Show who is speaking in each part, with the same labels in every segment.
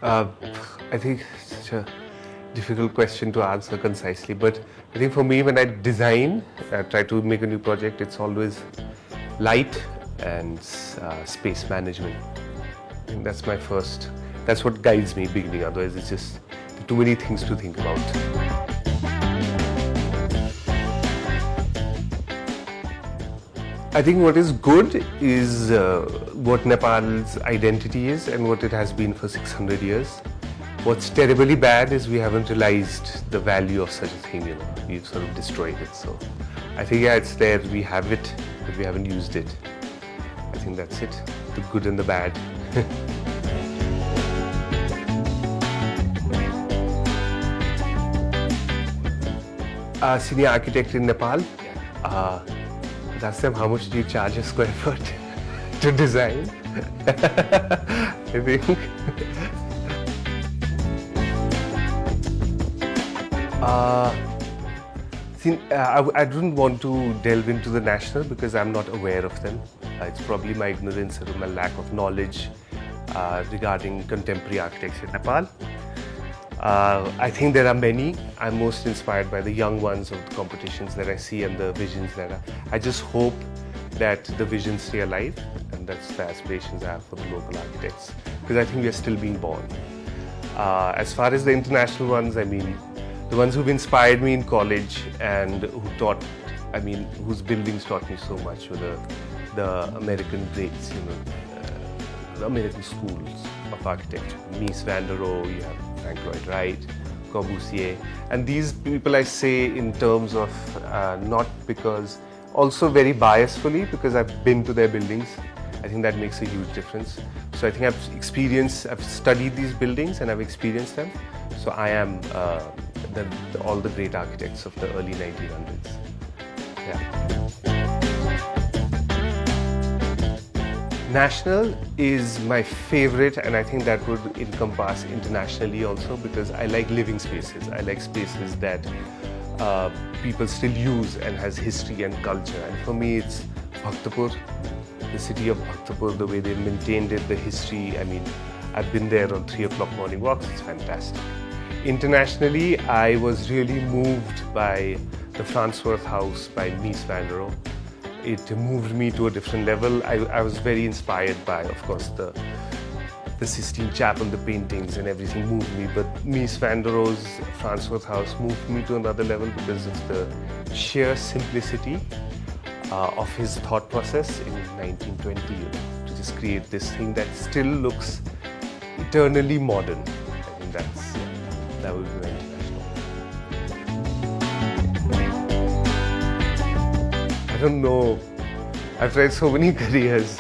Speaker 1: Uh, I think it's such a difficult question to answer concisely, but I think for me, when I design, try to make a new project, it's always light and space management. I think that's my first, that's what guides me beginning, otherwise it's just too many things to think about. I think what is good is what Nepal's identity is and what it has been for 600 years. What's terribly bad is we haven't realized the value of such a thing, you know. We've sort of destroyed it. So I think, yeah, it's there, we have it, but we haven't used it. I think that's it, the good and the bad. Senior architect in Nepal. Ask them, how much do you charge a square foot to design? I think. I don't want to delve into the national because I'm not aware of them. It's probably my ignorance or my lack of knowledge regarding contemporary architecture in Nepal. I think there are many. I'm most inspired by the young ones of the competitions that I see and the visions that I just hope that the visions stay alive, and that's the aspirations I have for the local architects, because I think we are still being born. As far as the international ones, I mean, the ones who've inspired me in college and who taught, I mean, whose buildings taught me so much were the American greats, you know, the American schools of architecture. Mies van der Rohe, you have Frank Lloyd Wright, Corbusier, and these people I say in terms of not because, also very biasfully, because I've been to their buildings. I think that makes a huge difference. So I think I've studied these buildings and I've experienced them. So I am all the great architects of the early 1900s. Yeah. National is my favorite, and I think that would encompass internationally also, because I like living spaces. I like spaces that people still use and has history and culture. And for me, it's Bhaktapur, the city of Bhaktapur, the way they maintained it, the history. I mean, I've been there on 3 o'clock morning walks. It's fantastic. Internationally, I was really moved by the Farnsworth House by Mies van der Rohe. It moved me to a different level. I was very inspired by, of course, the Sistine Chapel, the paintings and everything moved me. But Mies van der Rohe's Farnsworth House moved me to another level because of the sheer simplicity of his thought process in 1920, you know, to just create this thing that still looks eternally modern. I think that would be my international. I don't know. I've tried so many careers.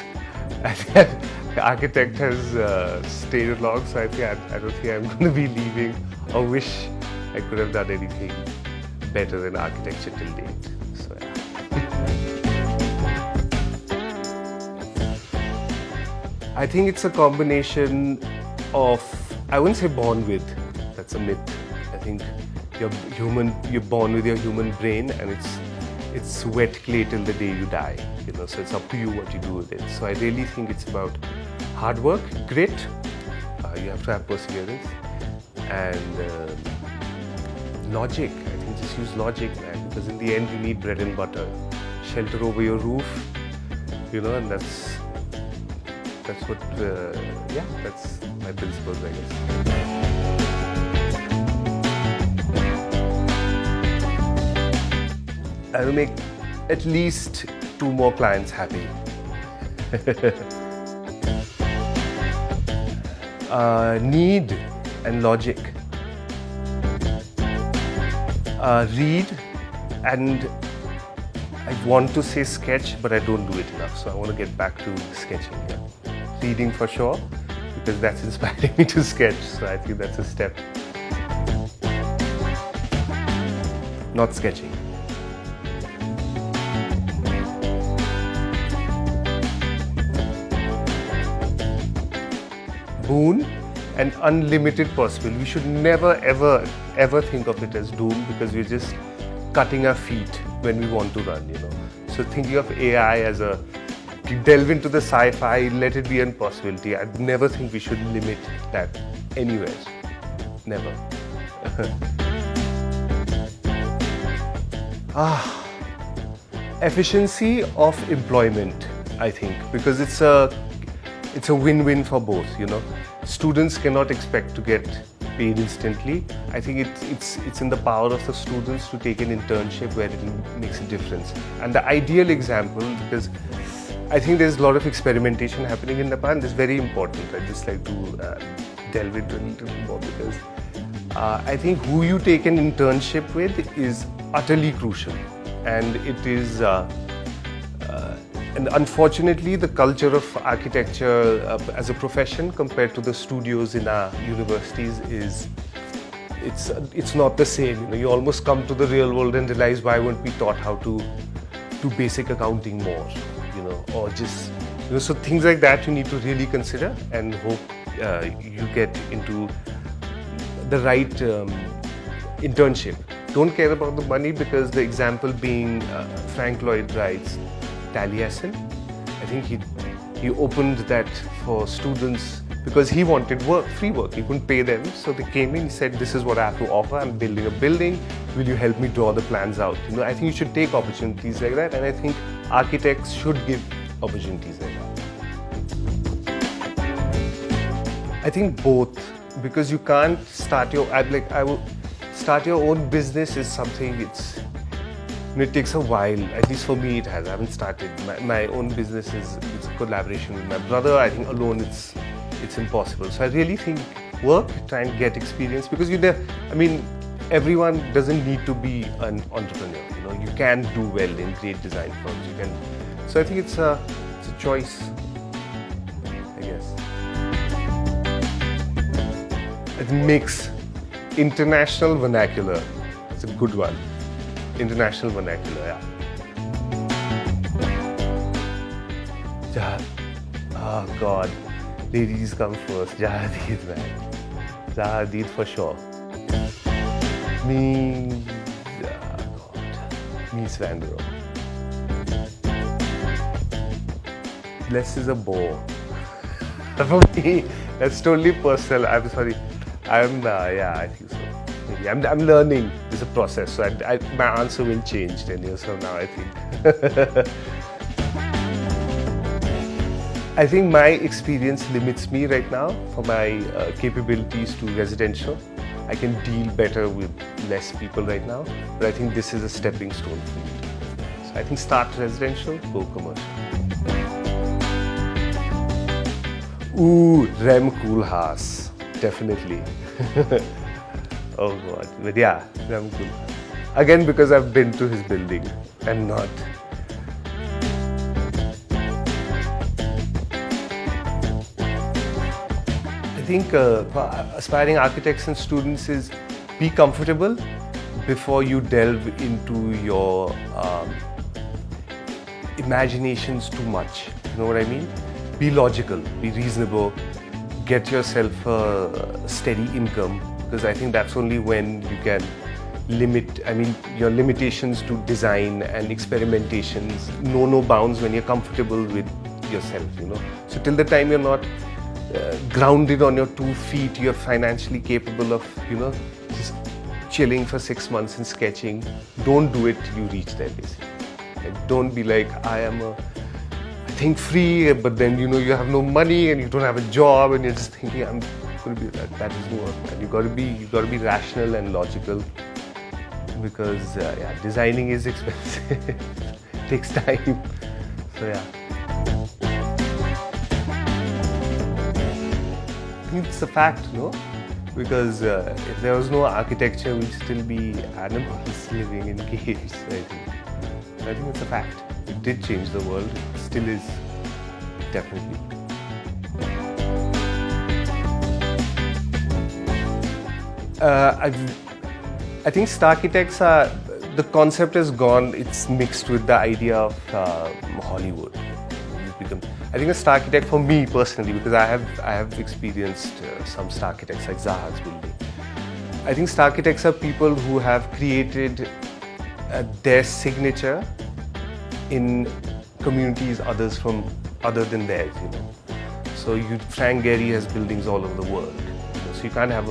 Speaker 1: The architect has stayed along, so I don't think I'm going to be leaving or wish I could have done anything better than architecture till date. So, yeah. I think it's a combination of, I wouldn't say born with, that's a myth. I think you're born with your human brain, and it's wet clay till the day you die, you know, so it's up to you what you do with it. So I really think it's about hard work, grit, you have to have perseverance, and logic. I think just use logic, man, because in the end you need bread and butter, shelter over your roof, you know, and that's what, that's my principles, I guess. I will make at least 2 more clients happy. Need and logic. Read, and I want to say sketch, but I don't do it enough, so I want to get back to sketching here. Reading for sure, because that's inspiring me to sketch, so I think that's a step. Not sketching. Boon and unlimited possible. We should never ever think of it as doom, because we're just cutting our feet when we want to run, you know. So thinking of AI as a delve into the sci-fi, let it be a possibility. I never think we should limit that anywhere. Never. Efficiency of employment, I think, because it's a win-win for both. You know, students cannot expect to get paid instantly. I think it's in the power of the students to take an internship where it makes a difference. And the ideal example, because I think there's a lot of experimentation happening in Nepal, and it's very important. I'd just like to delve into it a little more, because I think who you take an internship with is utterly crucial. And it is, and unfortunately, the culture of architecture as a profession compared to the studios in our universities it's not the same. You know, you almost come to the real world and realize, why weren't we taught how to do basic accounting more? You know, or just, you know, so things like that you need to really consider and hope you get into the right internship. Don't care about the money, because the example being Frank Lloyd Wright's Taliesin. I think he opened that for students because he wanted work, free work. He couldn't pay them, so they came in. He said, "This is what I have to offer. I'm building a building. Will you help me draw the plans out?" You know, I think you should take opportunities like that, and I think architects should give opportunities like that. I think both, because you can't start your start your own business is something, it takes a while. At least for me, it has. I haven't started my own business. It's a collaboration with my brother. I think alone it's impossible. So I really think work, try and get experience, because everyone doesn't need to be an entrepreneur. You know, you can do well in great design firms. You can. So I think it's a choice, I guess. It makes international vernacular. It's a good one. International vernacular, yeah. Oh God, ladies come first. Jahadeed, man. Jahadeed for sure. Me, Mies van der Rohe. Bless is a bore. For me, that's totally personal. I'm sorry. I think so. Maybe. I'm learning. It's a process. So my answer will change 10 years from now, I think. I think my experience limits me right now for my capabilities to residential. I can deal better with less people right now, but I think this is a stepping stone for me. So I think start residential, go commercial. Ooh, Rem Koolhaas, definitely. Oh God, but yeah, Rem Koolhaas. Again, because I've been to his building and not. I think for aspiring architects and students is be comfortable before you delve into your imaginations too much. You know what I mean? Be logical, be reasonable, get yourself a steady income, because I think that's only when you can limit, your limitations to design and experimentations know no bounds when you're comfortable with yourself, you know. So till the time you're not grounded on your 2 feet, you're financially capable of, you know, just chilling for 6 months and sketching. Don't do it till you reach there, basically. Like, don't be like, I think free, but then, you know, you have no money and you don't have a job and you're just thinking, I'm going to be that doesn't work. And you got to be rational and logical, because designing is expensive. Takes time. So yeah. I think it's a fact, no? Because if there was no architecture, we'd still be animals living in caves, I think. So I think it's a fact. It did change the world. It still is, definitely. I think Starchitects are, the concept is gone. It's mixed with the idea of Hollywood. I think a Starchitect, for me personally, because I have experienced some Starchitects like Zaha's building. I think Starchitects are people who have created their signature in communities other than theirs, you know. So Frank Gehry has buildings all over the world. You know, so you can't have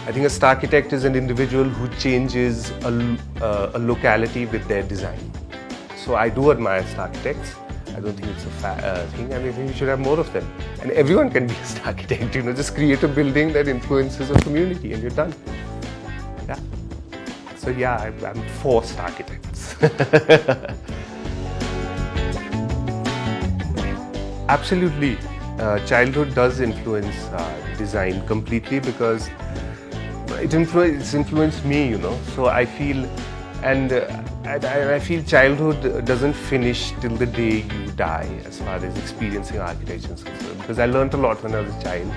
Speaker 1: I think a star architect is an individual who changes a locality with their design. So I do admire star architects. I don't think it's a thing, and I think we should have more of them. And everyone can be a star architect, you know, just create a building that influences a community and you're done. Yeah. So yeah, I'm for star architects. Absolutely. Childhood does influence design completely because it's influenced me, you know. So I feel, and I feel childhood doesn't finish till the day you die as far as experiencing architecture is concerned. Because I learned a lot when I was a child,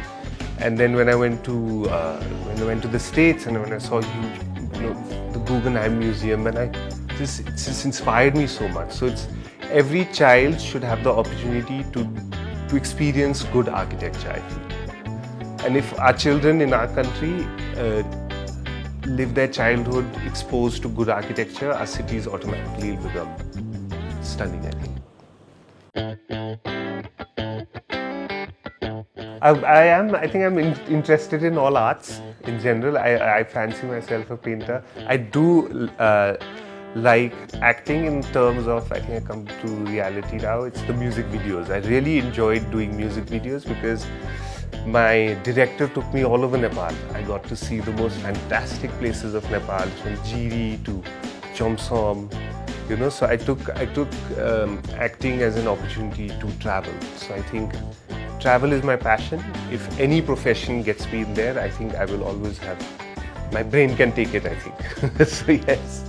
Speaker 1: and then when I went to the States and when I saw the Guggenheim Museum, and it just inspired me so much. So every child should have the opportunity to experience good architecture, I feel. And if our children in our country live their childhood exposed to good architecture, our cities automatically become stunning, I think. I think I'm interested in all arts in general. I fancy myself a painter. I do like acting in terms of, I think I come to reality now, it's the music videos. I really enjoyed doing music videos because my director took me all over Nepal. I got to see the most fantastic places of Nepal, from Jiri to Chomsom, you know. So I took acting as an opportunity to travel. So I think travel is my passion. If any profession gets me in there, I think I will always have, my brain can take it, I think. So yes.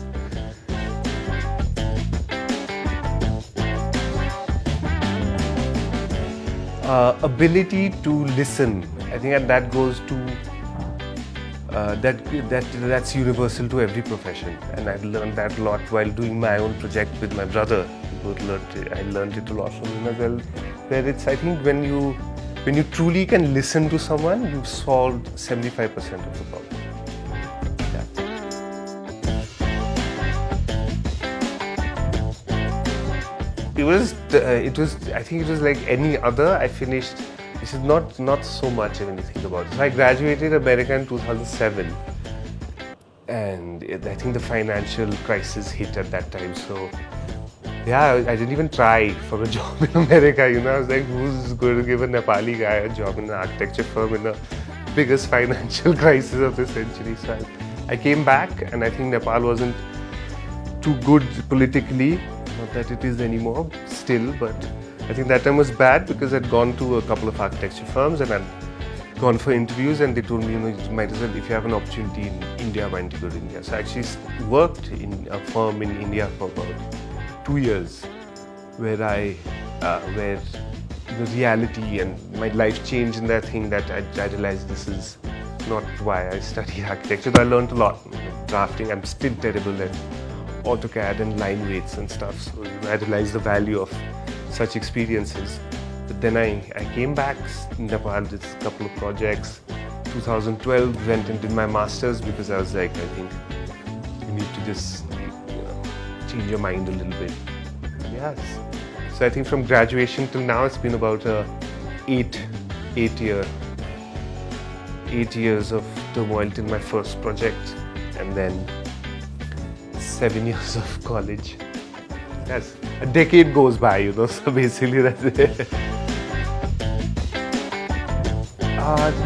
Speaker 1: Ability to listen. I think that goes to that's universal to every profession, and I've learned that a lot while doing my own project with my brother. I learned it a lot from him as well. Where it's, I think when you truly can listen to someone, you've solved 75% of the problem. It was. I think it was like any other. I finished. This is not so much when you think about it. So I graduated America in 2007, and I think the financial crisis hit at that time. So yeah, I didn't even try for a job in America. You know, I was like, who's going to give a Nepali guy a job in an architecture firm in the biggest financial crisis of the century? So I came back, and I think Nepal wasn't too good politically. Not that it is anymore, still, but I think that time was bad because I'd gone to a couple of architecture firms and I'd gone for interviews, and they told me, you know, you might as well, if you have an opportunity in India, why don't you go to India? So I actually worked in a firm in India for about 2 years, where where the reality and my life changed in that thing that I realized this is not why I studied architecture. Though I learned a lot. Drafting, I'm still terrible at AutoCAD and line weights and stuff, so I realized the value of such experiences. But then I came back in Nepal, did a couple of projects. 2012 went and did my masters because I was like, I think you need to just change your mind a little bit. Yes. So I think from graduation till now it's been about 8 years of turmoil till my first project, and then 7 years of college. Yes, a decade goes by, you know, so basically that's it.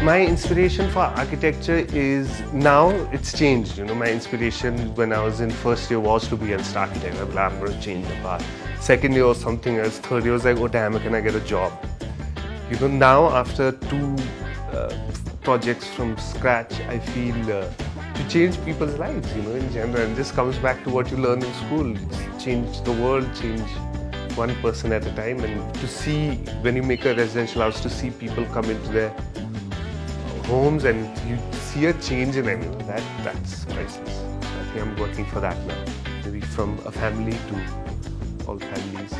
Speaker 1: My inspiration for architecture is, now it's changed, you know. My inspiration when I was in first year was to be an architect. I'm going to change the path. Second year was something else. Third year was like, oh damn, can I get a job? You know, now after 2 projects from scratch, I feel to change people's lives, you know, in general. And this comes back to what you learn in school. It's change the world, change one person at a time. And to see, when you make a residential house, to see people come into their homes and you see a change in them, you know, that's priceless. So I think I'm working for that now. Maybe from a family to all families.